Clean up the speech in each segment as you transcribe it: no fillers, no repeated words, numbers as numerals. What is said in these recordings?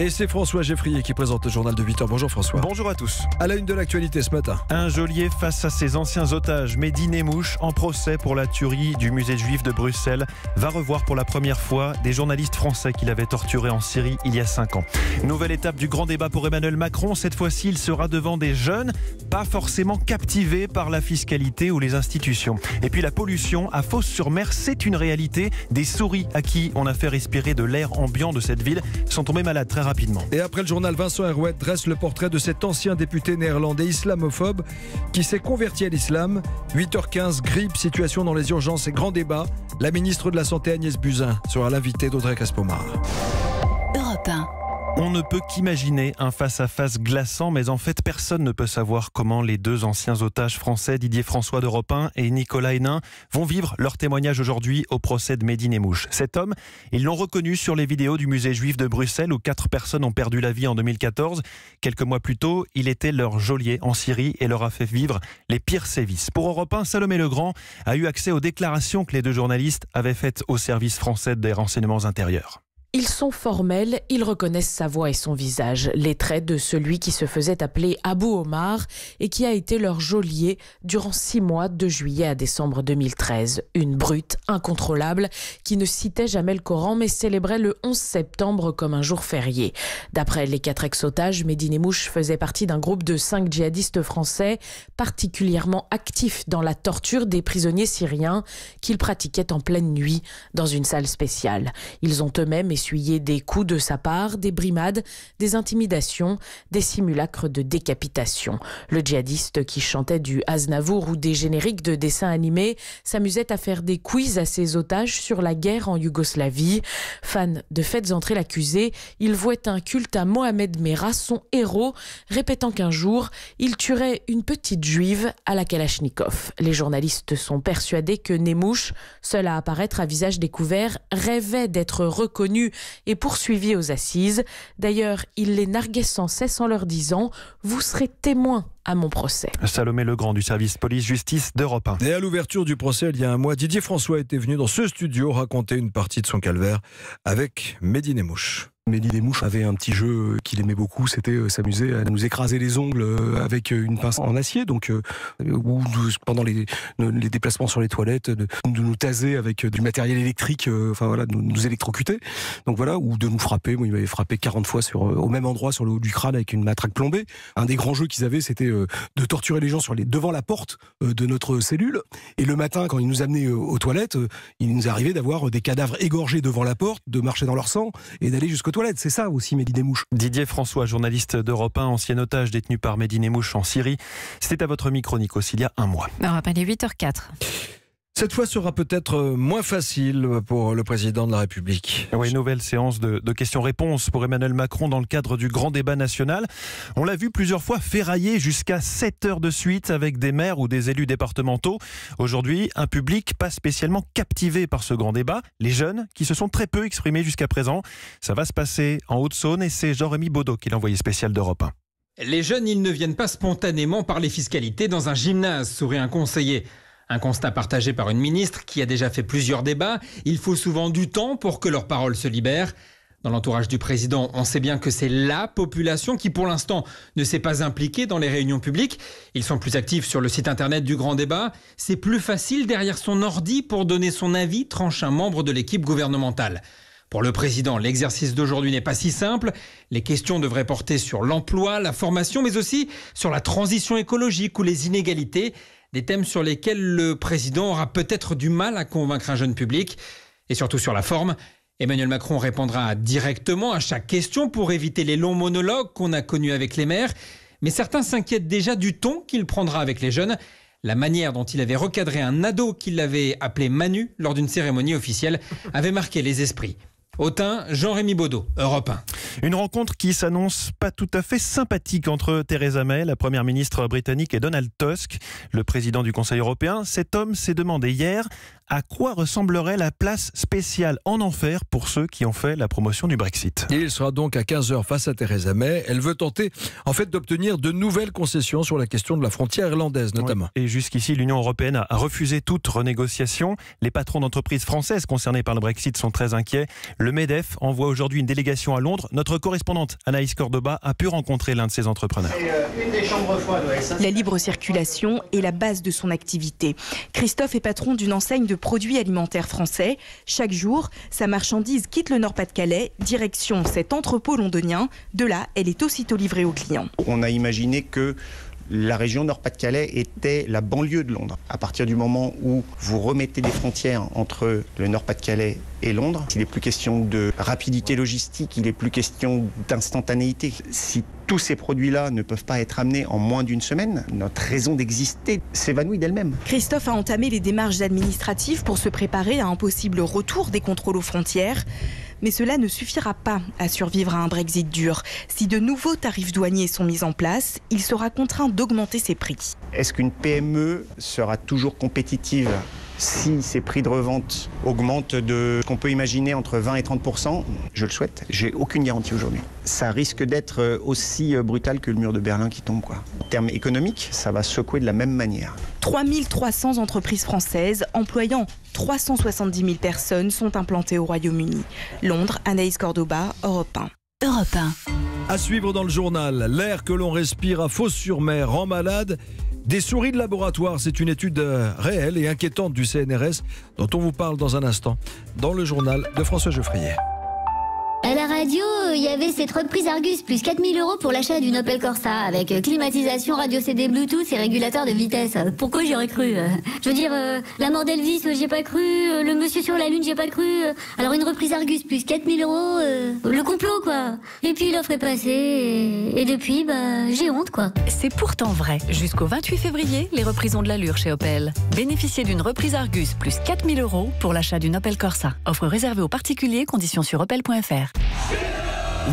Et c'est François Geffrier qui présente le journal de 8h. Bonjour François. Bonjour à tous. À la une de l'actualité ce matin. Un geôlier face à ses anciens otages. Mehdi Nemmouche, en procès pour la tuerie du musée juif de Bruxelles, va revoir pour la première fois des journalistes français qu'il avait torturés en Syrie il y a 5 ans. Nouvelle étape du grand débat pour Emmanuel Macron. Cette fois-ci, il sera devant des jeunes, pas forcément captivés par la fiscalité ou les institutions. Et puis la pollution à Fos-sur-Mer, c'est une réalité. Des souris à qui on a fait respirer de l'air ambiant de cette ville sont tombées malades très rapidement. Et après le journal, Vincent Herouet dresse le portrait de cet ancien député néerlandais islamophobe qui s'est converti à l'islam. 8h15, grippe, situation dans les urgences et grand débat. La ministre de la Santé Agnès Buzyn sera l'invitée d'Audrey Caspomar. Europe 1. On ne peut qu'imaginer un face-à-face glaçant, mais en fait, personne ne peut savoir comment les deux anciens otages français, Didier François d'Europe 1 et Nicolas Hénin, vont vivre leur témoignage aujourd'hui au procès de Mehdi Nemmouche. Cet homme, ils l'ont reconnu sur les vidéos du musée juif de Bruxelles où 4 personnes ont perdu la vie en 2014. Quelques mois plus tôt, il était leur geôlier en Syrie et leur a fait vivre les pires sévices. Pour Europe 1, Salomé Legrand a eu accès aux déclarations que les deux journalistes avaient faites au service français des renseignements intérieurs. Ils sont formels, ils reconnaissent sa voix et son visage, les traits de celui qui se faisait appeler Abou Omar et qui a été leur geôlier durant 6 mois de juillet à décembre 2013. Une brute incontrôlable qui ne citait jamais le Coran mais célébrait le 11 septembre comme un jour férié. D'après les 4 ex-otages, Mehdi Nemmouche faisait partie d'un groupe de 5 djihadistes français particulièrement actifs dans la torture des prisonniers syriens qu'ils pratiquaient en pleine nuit dans une salle spéciale. Ils ont eux-mêmes essuyé des coups de sa part, des brimades, des intimidations, des simulacres de décapitation. Le djihadiste qui chantait du Aznavour ou des génériques de dessins animés s'amusait à faire des quiz à ses otages sur la guerre en Yougoslavie. Fan de Faites entrer l'accusé, il vouait un culte à Mohamed Merah, son héros, répétant qu'un jour, il tuerait une petite juive à la Kalachnikov. Les journalistes sont persuadés que Nemmouche, seul à apparaître à visage découvert, rêvait d'être reconnu et poursuivi aux assises. D'ailleurs, il les narguait sans cesse en leur disant « Vous serez témoin à mon procès ». Salomé Legrand du service police-justice d'Europe 1. Et à l'ouverture du procès, il y a un mois, Didier François était venu dans ce studio raconter une partie de son calvaire avec Mehdi Nemmouche. Mehdi Nemmouche avait un petit jeu qu'il aimait beaucoup, c'était s'amuser à nous écraser les ongles avec une pince en acier, donc ou pendant les déplacements sur les toilettes, de nous taser avec du matériel électrique, enfin voilà, de nous électrocuter, donc voilà, ou de nous frapper. Moi, il m'avait frappé 40 fois au même endroit sur le haut du crâne avec une matraque plombée. Un des grands jeux qu'ils avaient, c'était de torturer les gens devant la porte de notre cellule. Et le matin, quand ils nous amenaient aux toilettes, il nous arrivait d'avoir des cadavres égorgés devant la porte, de marcher dans leur sang et d'aller jusqu'aux toilettes. C'est ça aussi Mehdi Nemmouche. Didier François, journaliste d'Europe 1, ancien otage détenu par Mehdi Nemmouche en Syrie. C'était à votre micro, Nikos, il y a un mois. Europe 1, 8h04. Cette fois sera peut-être moins facile pour le président de la République. Oui, nouvelle séance de questions-réponses pour Emmanuel Macron dans le cadre du grand débat national. On l'a vu plusieurs fois ferrailler jusqu'à 7 heures de suite avec des maires ou des élus départementaux. Aujourd'hui, un public pas spécialement captivé par ce grand débat. Les jeunes qui se sont très peu exprimés jusqu'à présent. Ça va se passer en Haute-Saône et c'est Jean-Rémy Baudot qui est l'envoyé spécial d'Europe 1. Les jeunes, ils ne viennent pas spontanément parler fiscalité dans un gymnase, sourit un conseiller. Un constat partagé par une ministre qui a déjà fait plusieurs débats. Il faut souvent du temps pour que leurs paroles se libèrent. Dans l'entourage du président, on sait bien que c'est la population qui, pour l'instant, ne s'est pas impliquée dans les réunions publiques. Ils sont plus actifs sur le site internet du Grand Débat. C'est plus facile derrière son ordi pour donner son avis, tranche un membre de l'équipe gouvernementale. Pour le président, l'exercice d'aujourd'hui n'est pas si simple. Les questions devraient porter sur l'emploi, la formation, mais aussi sur la transition écologique ou les inégalités. Des thèmes sur lesquels le président aura peut-être du mal à convaincre un jeune public. Et surtout sur la forme, Emmanuel Macron répondra directement à chaque question pour éviter les longs monologues qu'on a connus avec les maires. Mais certains s'inquiètent déjà du ton qu'il prendra avec les jeunes. La manière dont il avait recadré un ado qu'il avait appelé Manu lors d'une cérémonie officielle avait marqué les esprits. Autun, Jean-Rémy Baudot, Europe 1. Une rencontre qui s'annonce pas tout à fait sympathique entre Theresa May, la première ministre britannique, et Donald Tusk, le président du Conseil européen. Cet homme s'est demandé hier à quoi ressemblerait la place spéciale en enfer pour ceux qui ont fait la promotion du Brexit. Et il sera donc à 15h face à Theresa May. Elle veut tenter d'obtenir de nouvelles concessions sur la question de la frontière irlandaise notamment. Ouais. Et jusqu'ici, l'Union européenne a refusé toute renégociation. Les patrons d'entreprises françaises concernés par le Brexit sont très inquiets. Le Le MEDEF envoie aujourd'hui une délégation à Londres. Notre correspondante Anaïs Cordoba a pu rencontrer l'un de ces entrepreneurs. Une des chambres froides, ouais. La libre circulation est la base de son activité. Christophe est patron d'une enseigne de produits alimentaires français. Chaque jour, sa marchandise quitte le Nord-Pas-de-Calais, direction cet entrepôt londonien. De là, elle est aussitôt livrée aux clients. On a imaginé que la région Nord-Pas-de-Calais était la banlieue de Londres. À partir du moment où vous remettez des frontières entre le Nord-Pas-de-Calais et Londres, il n'est plus question de rapidité logistique, il n'est plus question d'instantanéité. Si tous ces produits-là ne peuvent pas être amenés en moins d'une semaine, notre raison d'exister s'évanouit d'elle-même. Christophe a entamé les démarches administratives pour se préparer à un possible retour des contrôles aux frontières. Mais cela ne suffira pas à survivre à un Brexit dur. Si de nouveaux tarifs douaniers sont mis en place, il sera contraint d'augmenter ses prix. Est-ce qu'une PME sera toujours compétitive si ses prix de revente augmentent de ce qu'on peut imaginer entre 20 et 30%? Je le souhaite. J'ai aucune garantie aujourd'hui. Ça risque d'être aussi brutal que le mur de Berlin qui tombe, quoi. En termes économiques, ça va secouer de la même manière. 3300 entreprises françaises employant 370 000 personnes sont implantées au Royaume-Uni. Londres, Anaïs Cordoba, Europe 1. Europe 1. À suivre dans le journal, l'air que l'on respire à Fos-sur-Mer rend malade. Des souris de laboratoire, c'est une étude réelle et inquiétante du CNRS dont on vous parle dans un instant dans le journal de François Geoffrier. À la radio, il y avait cette reprise Argus plus 4 000 € pour l'achat d'une Opel Corsa avec climatisation, radio CD Bluetooth et régulateur de vitesse. Pourquoi j'aurais cru Je veux dire, la mort d'Elvis, j'ai pas cru. Le monsieur sur la lune, j'ai pas cru. Alors une reprise Argus plus 4 000 €, le complot quoi. Et puis l'offre est passée et depuis, j'ai honte quoi. C'est pourtant vrai. Jusqu'au 28 février, les reprises ont de l'allure chez Opel. Bénéficiez d'une reprise Argus plus 4 000 € pour l'achat d'une Opel Corsa. Offre réservée aux particuliers, conditions sur opel.fr.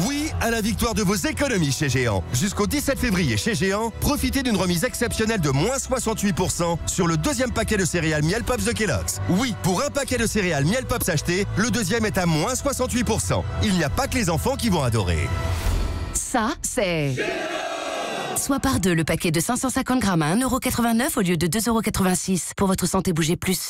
Oui à la victoire de vos économies chez Géant. Jusqu'au 17 février chez Géant, profitez d'une remise exceptionnelle de moins 68% sur le deuxième paquet de céréales Miel Pops de Kellogg's. Oui, pour un paquet de céréales Miel Pops acheté, le deuxième est à moins 68%. Il n'y a pas que les enfants qui vont adorer. Ça, c'est... Soit par deux le paquet de 550 grammes à 1,89 € au lieu de 2,86 €. Pour votre santé, bougez plus.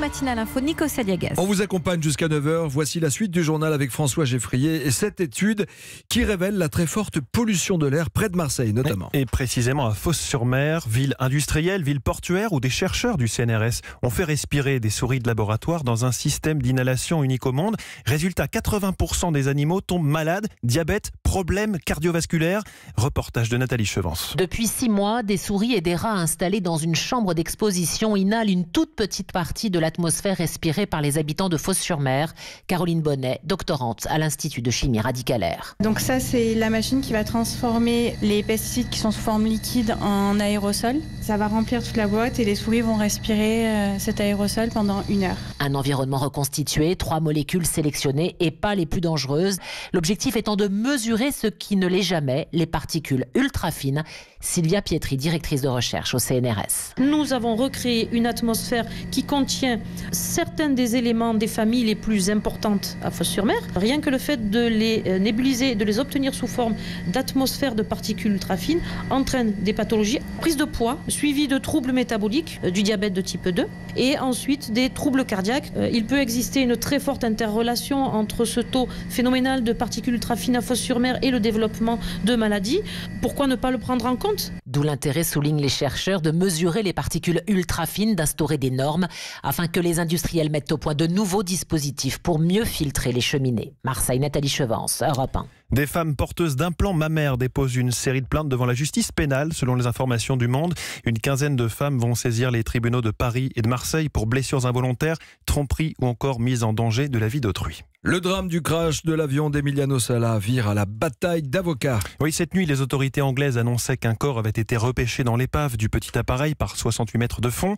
Matinale info, Nico Saliagas. On vous accompagne jusqu'à 9h. Voici la suite du journal avec François Geoffrier et cette étude qui révèle la très forte pollution de l'air près de Marseille notamment. Et précisément à Fos-sur-Mer, ville industrielle, ville portuaire où des chercheurs du CNRS ont fait respirer des souris de laboratoire dans un système d'inhalation unique au monde. Résultat, 80% des animaux tombent malades, diabète, problèmes cardiovasculaires. Reportage de Nathalie Chevance. Depuis 6 mois, des souris et des rats installés dans une chambre d'exposition inhalent une toute petite partie de l'atmosphère respirée par les habitants de Fos-sur-Mer. Caroline Bonnet, doctorante à l'Institut de chimie radicalaire. Donc ça, c'est la machine qui va transformer les pesticides qui sont sous forme liquide en aérosol. Ça va remplir toute la boîte et les souris vont respirer cet aérosol pendant 1 heure. Un environnement reconstitué, 3 molécules sélectionnées et pas les plus dangereuses. L'objectif étant de mesurer ce qui ne l'est jamais, les particules ultra fines. Sylvia Pietri, directrice de recherche au CNRS. Nous avons recréé une atmosphère qui contient certains des éléments des familles les plus importantes à Fos-sur-Mer. Rien que le fait de les nébuliser, de les obtenir sous forme d'atmosphère de particules ultra fines entraîne des pathologies, prise de poids, suivi de troubles métaboliques, du diabète de type 2 et ensuite des troubles cardiaques. Il peut exister une très forte interrelation entre ce taux phénoménal de particules ultra fines à Fos-sur-Mer et le développement de maladies. Pourquoi ne pas le prendre en compte ? D'où l'intérêt, soulignent les chercheurs, de mesurer les particules ultra fines, d'instaurer des normes afin que les industriels mettent au point de nouveaux dispositifs pour mieux filtrer les cheminées. Marseille, Nathalie Chevance, Europe 1. Des femmes porteuses d'implants mammaires déposent une série de plaintes devant la justice pénale, selon les informations du Monde. Une quinzaine de femmes vont saisir les tribunaux de Paris et de Marseille pour blessures involontaires, tromperies ou encore mise en danger de la vie d'autrui. Le drame du crash de l'avion d'Emiliano Sala vire à la bataille d'avocats. Oui, cette nuit, les autorités anglaises annonçaient qu'un corps avait été repêché dans l'épave du petit appareil par 68 mètres de fond.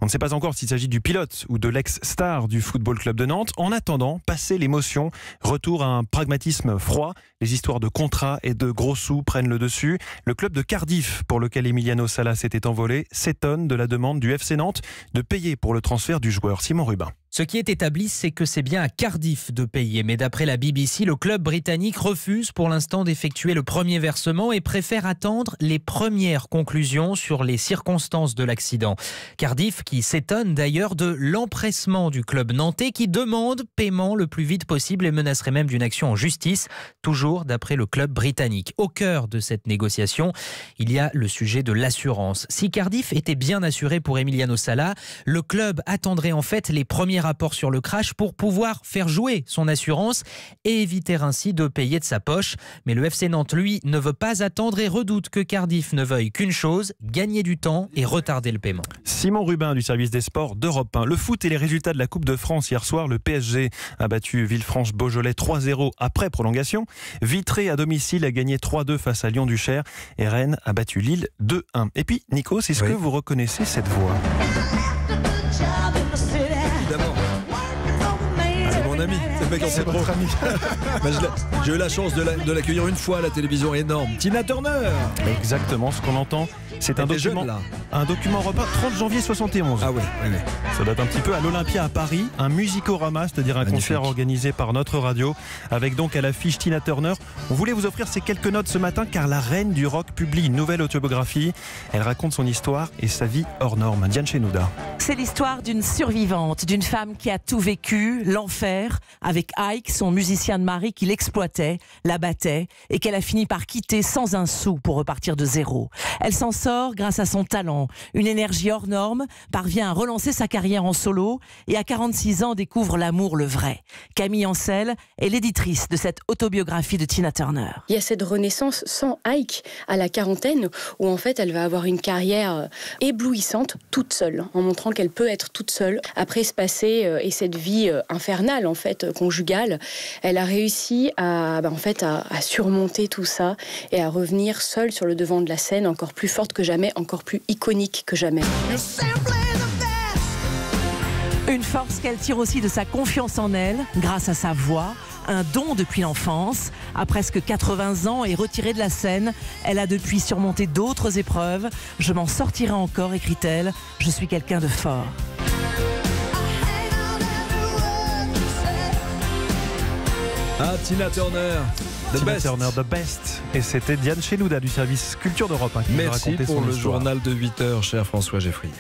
On ne sait pas encore s'il s'agit du pilote ou de l'ex-star du Football Club de Nantes. En attendant, passé l'émotion, retour à un pragmatisme froid. Les histoires de contrats et de gros sous prennent le dessus. Le club de Cardiff, pour lequel Emiliano Sala s'était envolé, s'étonne de la demande du FC Nantes de payer pour le transfert du joueur. Simon Rubin. Ce qui est établi, c'est que c'est bien à Cardiff de payer. Mais d'après la BBC, le club britannique refuse pour l'instant d'effectuer le premier versement et préfère attendre les premières conclusions sur les circonstances de l'accident. Cardiff qui s'étonne d'ailleurs de l'empressement du club nantais qui demande paiement le plus vite possible et menacerait même d'une action en justice, toujours d'après le club britannique. Au cœur de cette négociation, il y a le sujet de l'assurance. Si Cardiff était bien assuré pour Emiliano Sala, le club attendrait en fait les premiers rapports sur le crash pour pouvoir faire jouer son assurance et éviter ainsi de payer de sa poche. Mais le FC Nantes, lui, ne veut pas attendre et redoute que Cardiff ne veuille qu'une chose, gagner du temps et retarder le paiement. Simon Rubin du service des sports d'Europe 1. Le foot et les résultats de la Coupe de France hier soir. Le PSG a battu Villefranche-Beaujolais 3-0 après prolongation. Vitré à domicile a gagné 3-2 face à Lyon-Duchère et Rennes a battu Lille 2-1. Et puis, Nikos, est-ce que vous reconnaissez cette voix ? Évidemment. C'est mon ami, c'est le mec en C'est votre ami. J'ai eu la chance de l'accueillir une fois à la télévision, énorme. Tina Turner. Exactement, ce qu'on entend, c'est un document repas 30 janvier 71. Ah oui. Ça date un petit peu à l'Olympia à Paris, un musicorama, c'est-à-dire un concert organisé par notre radio, avec donc à l'affiche Tina Turner. On voulait vous offrir ces quelques notes ce matin car la reine du rock publie une nouvelle autobiographie. Elle raconte son histoire et sa vie hors norme. Diane Chenouda. C'est l'histoire d'une survivante, d'une femme qui a tout vécu, l'enfer, avec Ike, son musicien de mari qui l'exploitait, la battait et qu'elle a fini par quitter sans un sou pour repartir de zéro. Elle s'en sort grâce à son talent, une énergie hors norme, parvient à relancer sa carrière en solo et à 46 ans découvre l'amour le vrai. Camille Ancel est l'éditrice de cette autobiographie de Tina Turner. Il y a cette renaissance sans Ike à la quarantaine où en fait elle va avoir une carrière éblouissante toute seule, en montrant qu'elle peut être toute seule après ce passé et cette vie infernale en fait conjugale. Elle a réussi à surmonter tout ça et à revenir seule sur le devant de la scène, encore plus forte que jamais, encore plus iconique que jamais. Une force qu'elle tire aussi de sa confiance en elle, grâce à sa voix, un don depuis l'enfance. À presque 80 ans et retirée de la scène, elle a depuis surmonté d'autres épreuves. Je m'en sortirai encore, écrit-elle. Je suis quelqu'un de fort. Ah, Tina Turner. The best. Et c'était Diane Chenouda du service Culture d'Europe qui nous Merci racontait pour son le histoire. journal de 8h, cher François Geffrier.